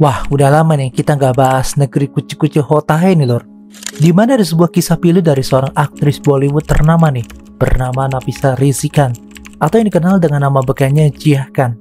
Wah, udah lama nih kita nggak bahas negeri kuci-kuci Hotahe nih, Lor. Di mana ada sebuah kisah pilu dari seorang aktris Bollywood ternama nih, bernama Nafisa Rizky Khan, atau yang dikenal dengan nama bekannya Jia Khan.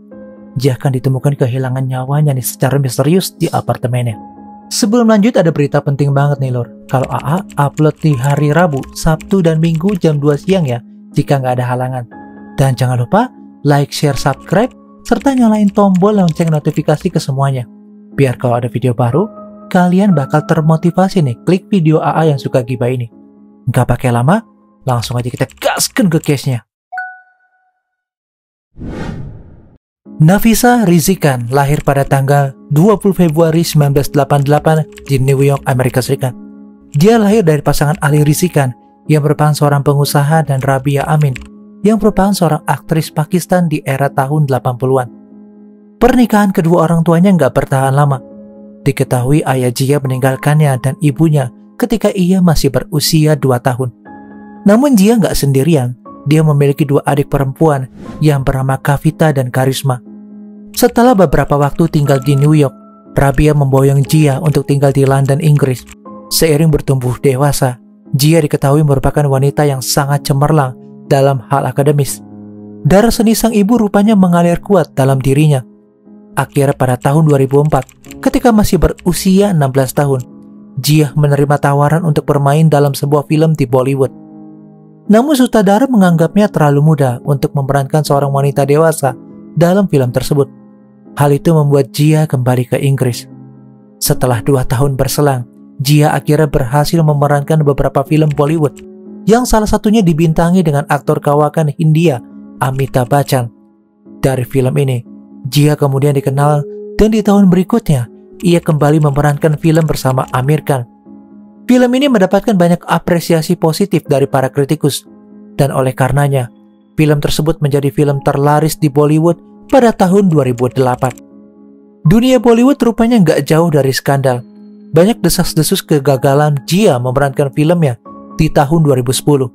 Jia Khan ditemukan kehilangan nyawanya nih secara misterius di apartemennya. Sebelum lanjut, ada berita penting banget nih, Lor. Kalau AA upload di hari Rabu, Sabtu, dan Minggu jam 2 siang ya, jika nggak ada halangan. Dan jangan lupa like, share, subscribe, serta nyalain tombol lonceng notifikasi ke semuanya. Biar kalau ada video baru, kalian bakal termotivasi nih klik video AA yang suka gibah ini. Nggak pakai lama, langsung aja kita gaskan ke case-nya. Nafisa Rizky Khan lahir pada tanggal 20 Februari 1988 di New York, Amerika Serikat. Dia lahir dari pasangan Ali Rizky Khan yang merupakan seorang pengusaha dan Rabia Amin yang merupakan seorang aktris Pakistan di era tahun 80-an. Pernikahan kedua orang tuanya nggak bertahan lama. Diketahui ayah Jia meninggalkannya dan ibunya ketika ia masih berusia 2 tahun. Namun Jia nggak sendirian. Dia memiliki 2 adik perempuan yang bernama Kavita dan Karisma. Setelah beberapa waktu tinggal di New York, Rabia memboyong Jia untuk tinggal di London, Inggris. Seiring bertumbuh dewasa, Jia diketahui merupakan wanita yang sangat cemerlang dalam hal akademis. Darah seni sang ibu rupanya mengalir kuat dalam dirinya. Akhirnya pada tahun 2004, ketika masih berusia 16 tahun, Jia menerima tawaran untuk bermain dalam sebuah film di Bollywood. Namun sutradara menganggapnya terlalu muda untuk memerankan seorang wanita dewasa dalam film tersebut. Hal itu membuat Jia kembali ke Inggris. Setelah 2 tahun berselang, Jia akhirnya berhasil memerankan beberapa film Bollywood, yang salah satunya dibintangi dengan aktor kawakan Hindia, Amitabh Bachchan. Dari film ini, Jia kemudian dikenal dan di tahun berikutnya, ia kembali memerankan film bersama Aamir Khan. Film ini mendapatkan banyak apresiasi positif dari para kritikus, dan oleh karenanya, film tersebut menjadi film terlaris di Bollywood pada tahun 2008. Dunia Bollywood rupanya nggak jauh dari skandal. Banyak desas-desus kegagalan Jia memerankan filmnya di tahun 2010,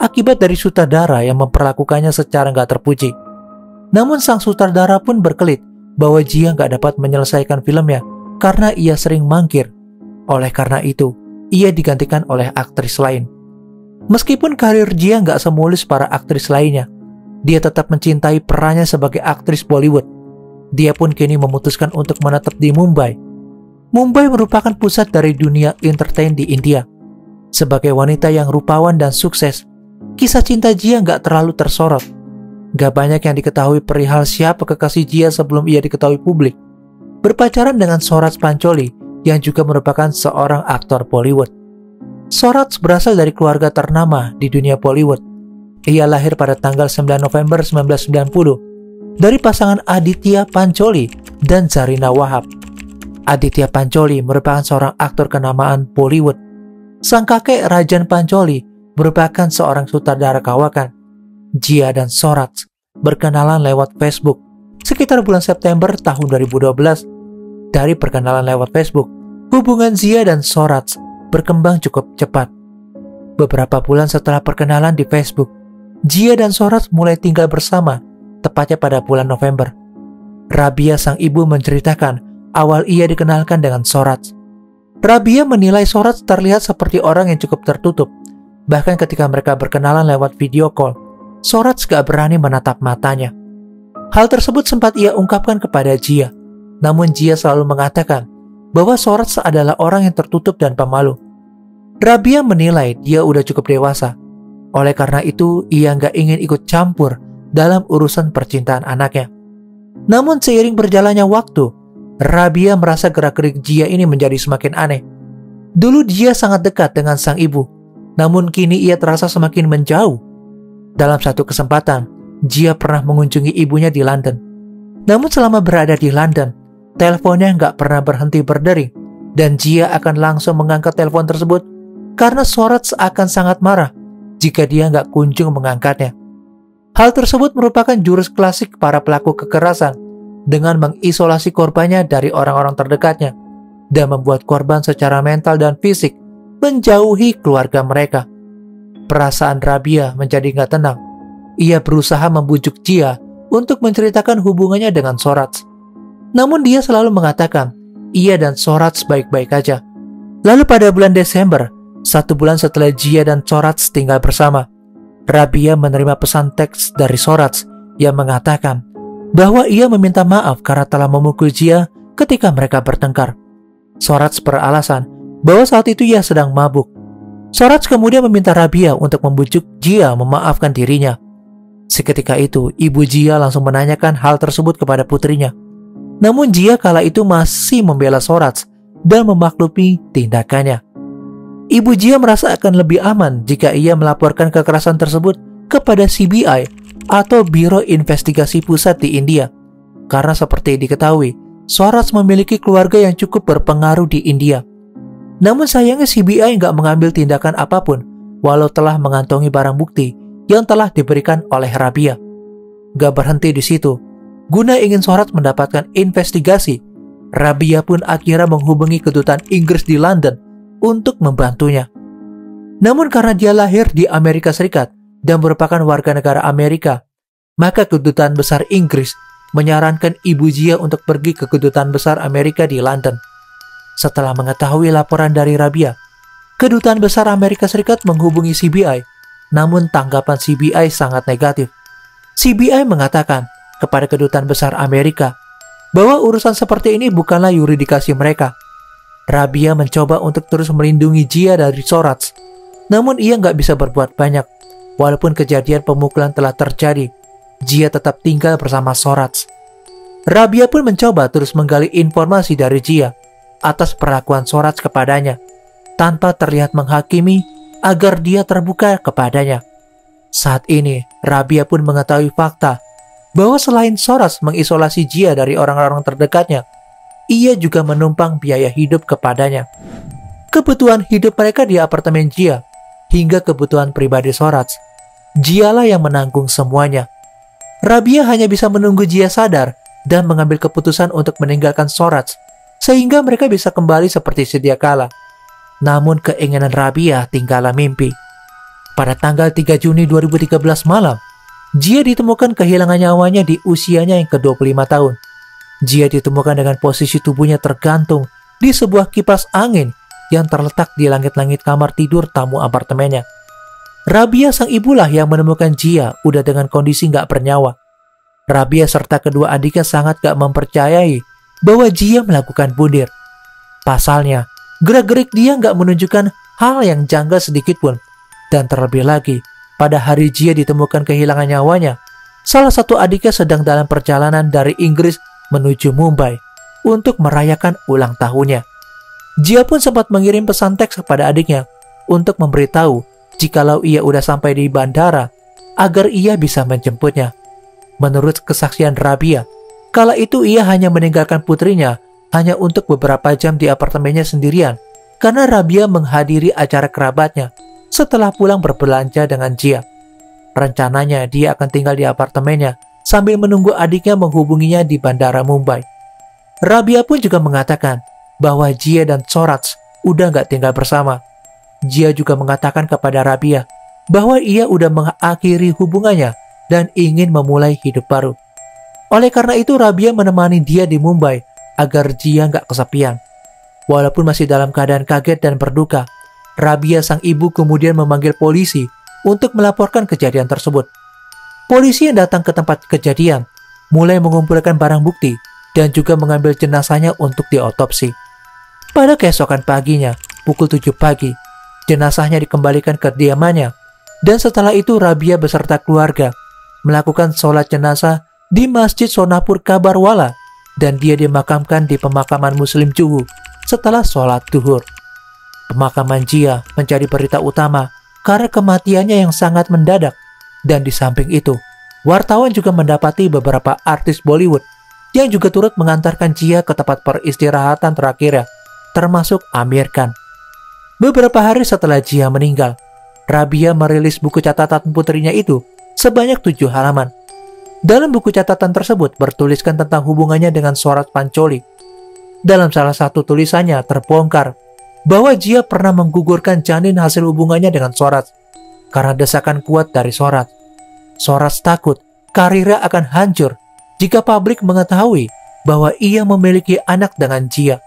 akibat dari sutradara yang memperlakukannya secara nggak terpuji. Namun sang sutradara pun berkelit bahwa Jia nggak dapat menyelesaikan filmnya karena ia sering mangkir. Oleh karena itu, ia digantikan oleh aktris lain. Meskipun karir Jia nggak semulus para aktris lainnya, dia tetap mencintai perannya sebagai aktris Bollywood. Dia pun kini memutuskan untuk menetap di Mumbai. Mumbai merupakan pusat dari dunia entertain di India. Sebagai wanita yang rupawan dan sukses, kisah cinta Jia nggak terlalu tersorot. Gak banyak yang diketahui perihal siapa kekasih Jia sebelum ia diketahui publik. Berpacaran dengan Swaraj Pancholi yang juga merupakan seorang aktor Bollywood. Swaraj berasal dari keluarga ternama di dunia Bollywood. Ia lahir pada tanggal 9 November 1990 dari pasangan Aditya Pancholi dan Zarina Wahab. Aditya Pancholi merupakan seorang aktor kenamaan Bollywood. Sang kakek Rajan Pancholi merupakan seorang sutradara kawakan. Jia dan Swaraj berkenalan lewat Facebook sekitar bulan September tahun 2012. Dari perkenalan lewat Facebook, hubungan Jia dan Swaraj berkembang cukup cepat. Beberapa bulan setelah perkenalan di Facebook, Jia dan Swaraj mulai tinggal bersama, tepatnya pada bulan November. Rabia sang ibu menceritakan awal ia dikenalkan dengan Swaraj. Rabia menilai Swaraj terlihat seperti orang yang cukup tertutup. Bahkan ketika mereka berkenalan lewat video call, Swaraj gak berani menatap matanya. Hal tersebut sempat ia ungkapkan kepada Jia. Namun Jia selalu mengatakan bahwa Swaraj adalah orang yang tertutup dan pemalu. Rabia menilai dia udah cukup dewasa. Oleh karena itu, ia gak ingin ikut campur dalam urusan percintaan anaknya. Namun seiring berjalannya waktu, Rabia merasa gerak-gerik Jia ini menjadi semakin aneh. Dulu Jia sangat dekat dengan sang ibu, namun kini ia terasa semakin menjauh. Dalam satu kesempatan, Jia pernah mengunjungi ibunya di London. Namun selama berada di London, teleponnya nggak pernah berhenti berdering, dan Jia akan langsung mengangkat telepon tersebut karena Swaraj akan sangat marah jika dia nggak kunjung mengangkatnya. Hal tersebut merupakan jurus klasik para pelaku kekerasan dengan mengisolasi korbannya dari orang-orang terdekatnya dan membuat korban secara mental dan fisik menjauhi keluarga mereka. Perasaan Rabia menjadi nggak tenang. Ia berusaha membujuk Jia untuk menceritakan hubungannya dengan Swaraj. Namun dia selalu mengatakan ia dan Sorats baik-baik aja. Lalu pada bulan Desember, 1 bulan setelah Jia dan Sorats tinggal bersama, Rabia menerima pesan teks dari Sorats yang mengatakan bahwa ia meminta maaf karena telah memukul Jia ketika mereka bertengkar. Sorats beralasan bahwa saat itu ia sedang mabuk. Sorats kemudian meminta Rabia untuk membujuk Jia memaafkan dirinya. Seketika itu, ibu Jia langsung menanyakan hal tersebut kepada putrinya. Namun Jia kala itu masih membela Sorats dan memaklumi tindakannya. Ibu Jia merasa akan lebih aman jika ia melaporkan kekerasan tersebut kepada CBI atau Biro Investigasi Pusat di India. Karena seperti diketahui, Sorats memiliki keluarga yang cukup berpengaruh di India. Namun sayangnya CBI nggak mengambil tindakan apapun walau telah mengantongi barang bukti yang telah diberikan oleh Rabia. Gak berhenti di situ. Guna ingin Sorats mendapatkan investigasi, Rabia pun akhirnya menghubungi kedutaan Inggris di London untuk membantunya. Namun karena dia lahir di Amerika Serikat dan merupakan warga negara Amerika, maka kedutaan besar Inggris menyarankan ibu Jia untuk pergi ke kedutaan besar Amerika di London. Setelah mengetahui laporan dari Rabia, kedutaan besar Amerika Serikat menghubungi CBI, namun tanggapan CBI sangat negatif. CBI mengatakan kepada kedutaan besar Amerika bahwa urusan seperti ini bukanlah yurisdiksi mereka. Rabia mencoba untuk terus melindungi Jia dari Sorats, namun ia nggak bisa berbuat banyak. Walaupun kejadian pemukulan telah terjadi, Jia tetap tinggal bersama Sorats. Rabia pun mencoba terus menggali informasi dari Jia atas perlakuan Sorats kepadanya, tanpa terlihat menghakimi agar dia terbuka kepadanya. Saat ini, Rabia pun mengetahui fakta bahwa selain Sorats mengisolasi Jia dari orang-orang terdekatnya, ia juga menumpang biaya hidup kepadanya. Kebutuhan hidup mereka di apartemen Jia, hingga kebutuhan pribadi Sorats, Jialah yang menanggung semuanya. Rabia hanya bisa menunggu Jia sadar dan mengambil keputusan untuk meninggalkan Sorats, sehingga mereka bisa kembali seperti sedia kala. Namun keinginan Rabia tinggallah mimpi. Pada tanggal 3 Juni 2013 malam, Jia ditemukan kehilangan nyawanya di usianya yang ke-25 tahun. Jia ditemukan dengan posisi tubuhnya tergantung di sebuah kipas angin yang terletak di langit-langit kamar tidur tamu apartemennya. Rabia sang ibulah yang menemukan Jia udah dengan kondisi nggak bernyawa. Rabia serta kedua adiknya sangat gak mempercayai bahwa Jia melakukan bunuh. Pasalnya, gerak-gerik dia nggak menunjukkan hal yang janggal sedikit pun. Dan terlebih lagi, pada hari Jia ditemukan kehilangan nyawanya, salah satu adiknya sedang dalam perjalanan dari Inggris menuju Mumbai untuk merayakan ulang tahunnya. Jia pun sempat mengirim pesan teks kepada adiknya untuk memberitahu jikalau ia udah sampai di bandara agar ia bisa menjemputnya. Menurut kesaksian Rabia, kala itu ia hanya meninggalkan putrinya hanya untuk beberapa jam di apartemennya sendirian karena Rabia menghadiri acara kerabatnya setelah pulang berbelanja dengan Jia. Rencananya dia akan tinggal di apartemennya sambil menunggu adiknya menghubunginya di bandara Mumbai. Rabia pun juga mengatakan bahwa Jia dan Sorats udah nggak tinggal bersama. Jia juga mengatakan kepada Rabia bahwa ia udah mengakhiri hubungannya dan ingin memulai hidup baru. Oleh karena itu Rabia menemani dia di Mumbai agar Jia nggak kesepian. Walaupun masih dalam keadaan kaget dan berduka, Rabia sang ibu kemudian memanggil polisi untuk melaporkan kejadian tersebut. Polisi yang datang ke tempat kejadian mulai mengumpulkan barang bukti dan juga mengambil jenazahnya untuk diotopsi. Pada keesokan paginya, pukul 7 pagi, jenazahnya dikembalikan ke kediamannya dan setelah itu Rabia beserta keluarga melakukan sholat jenazah di Masjid Sonapur Kabarwala dan dia dimakamkan di pemakaman Muslim Juhu setelah sholat duhur. Pemakaman Jia menjadi berita utama karena kematiannya yang sangat mendadak. Dan di samping itu, wartawan juga mendapati beberapa artis Bollywood yang juga turut mengantarkan Jia ke tempat peristirahatan terakhirnya, termasuk Amir Khan. Beberapa hari setelah Jia meninggal, Rabia merilis buku catatan putrinya itu sebanyak 7 halaman. Dalam buku catatan tersebut bertuliskan tentang hubungannya dengan Sorats Pancholi. Dalam salah satu tulisannya terbongkar bahwa Jia pernah menggugurkan janin hasil hubungannya dengan Sorats karena desakan kuat dari Sorats. Sorats takut karirnya akan hancur jika publik mengetahui bahwa ia memiliki anak dengan Jia.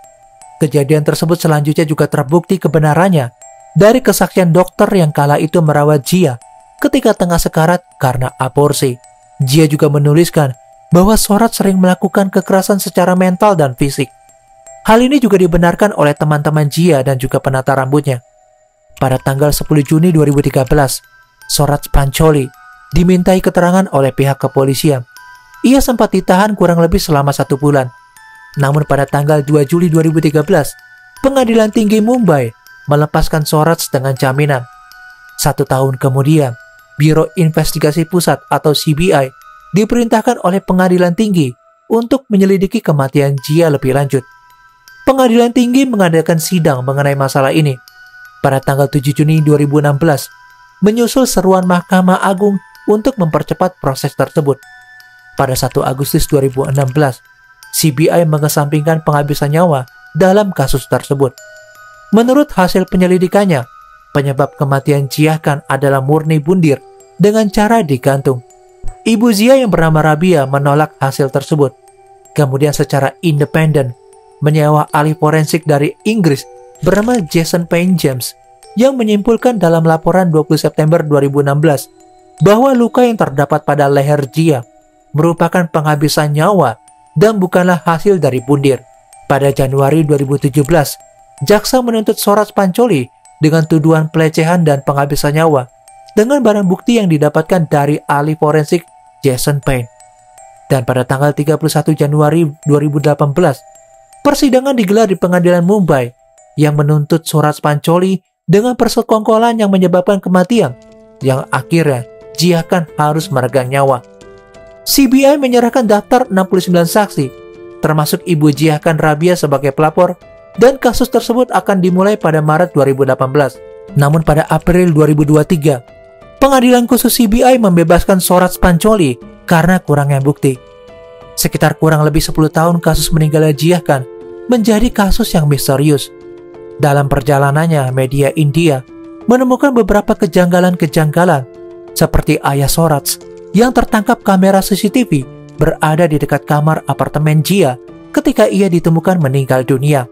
Kejadian tersebut selanjutnya juga terbukti kebenarannya dari kesaksian dokter yang kala itu merawat Jia ketika tengah sekarat karena aborsi. Jia juga menuliskan bahwa Sorat sering melakukan kekerasan secara mental dan fisik. Hal ini juga dibenarkan oleh teman-teman Jia dan juga penata rambutnya. Pada tanggal 10 Juni 2013, Sorat Pancholi dimintai keterangan oleh pihak kepolisian. Ia sempat ditahan kurang lebih selama 1 bulan. Namun pada tanggal 2 Juli 2013, Pengadilan Tinggi Mumbai melepaskan Sorat dengan jaminan. 1 tahun kemudian, Biro Investigasi Pusat atau CBI diperintahkan oleh Pengadilan Tinggi untuk menyelidiki kematian Jia lebih lanjut. Pengadilan Tinggi mengadakan sidang mengenai masalah ini pada tanggal 7 Juni 2016, menyusul seruan Mahkamah Agung untuk mempercepat proses tersebut. Pada 1 Agustus 2016, CBI mengesampingkan penghabisan nyawa dalam kasus tersebut. Menurut hasil penyelidikannya, penyebab kematian Jia Khan adalah murni bundir dengan cara digantung. Ibu Jia yang bernama Rabia menolak hasil tersebut. Kemudian secara independen menyewa ahli forensik dari Inggris bernama Jason Payne James yang menyimpulkan dalam laporan 20 September 2016 bahwa luka yang terdapat pada leher Jia merupakan penghabisan nyawa dan bukanlah hasil dari bundir. Pada Januari 2017, jaksa menuntut Sorat Pancholi dengan tuduhan pelecehan dan penghabisan nyawa dengan barang bukti yang didapatkan dari ahli forensik Jason Payne. Dan pada tanggal 31 Januari 2018, persidangan digelar di Pengadilan Mumbai yang menuntut Sorat Pancholi dengan persekongkolan yang menyebabkan kematian, yang akhirnya Jia Khan harus meregang nyawa. CBI menyerahkan daftar 69 saksi, termasuk Ibu Jia Khan Rabia sebagai pelapor, dan kasus tersebut akan dimulai pada Maret 2018. Namun pada April 2023, Pengadilan Khusus CBI membebaskan Sorat Pancholi karena kurangnya bukti. Sekitar kurang lebih 10 tahun kasus meninggalnya Jia Khan menjadi kasus yang misterius. Dalam perjalanannya, media India menemukan beberapa kejanggalan-kejanggalan, seperti ayah Sorat yang tertangkap kamera CCTV berada di dekat kamar apartemen Jia ketika ia ditemukan meninggal dunia.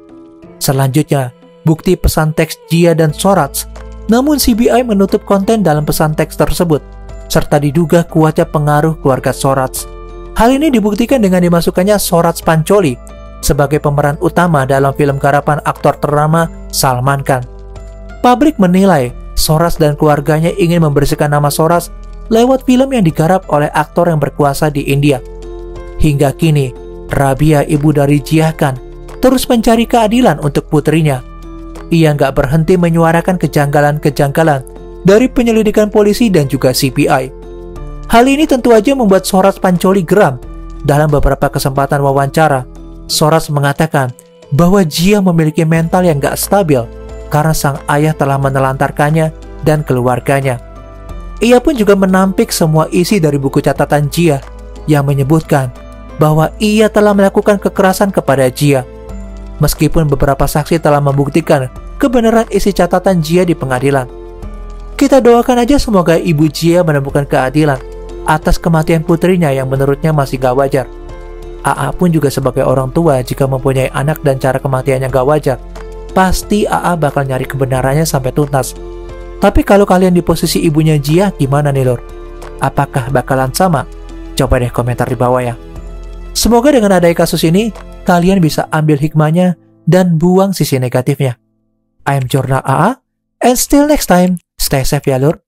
Selanjutnya, bukti pesan teks Jia dan Sorat, namun CBI menutup konten dalam pesan teks tersebut, serta diduga kuatnya pengaruh keluarga Sorat. Hal ini dibuktikan dengan dimasukkannya Sorat Pancholi sebagai pemeran utama dalam film garapan aktor ternama Salman Khan. Publik menilai Sorat dan keluarganya ingin membersihkan nama Sorat lewat film yang digarap oleh aktor yang berkuasa di India. Hingga kini, Rabia, ibu dari Jia Khan, terus mencari keadilan untuk putrinya. Ia nggak berhenti menyuarakan kejanggalan-kejanggalan dari penyelidikan polisi dan juga CBI. Hal ini tentu aja membuat Sorat Pancholi geram. Dalam beberapa kesempatan wawancara, Sorat mengatakan bahwa Jia memiliki mental yang nggak stabil karena sang ayah telah menelantarkannya dan keluarganya. Ia pun juga menampik semua isi dari buku catatan Jia yang menyebutkan bahwa ia telah melakukan kekerasan kepada Jia. Meskipun beberapa saksi telah membuktikan kebenaran isi catatan Jia di pengadilan. Kita doakan aja semoga ibu Jia menemukan keadilan atas kematian putrinya yang menurutnya masih gak wajar. AA pun juga sebagai orang tua jika mempunyai anak dan cara kematiannya gak wajar, pasti AA bakal nyari kebenarannya sampai tuntas. Tapi kalau kalian di posisi ibunya Jia, gimana nih lor? Apakah bakalan sama? Coba deh komentar di bawah ya. Semoga dengan adanya kasus ini, kalian bisa ambil hikmahnya dan buang sisi negatifnya. I'm Jornal AA, and still next time, stay safe ya lor.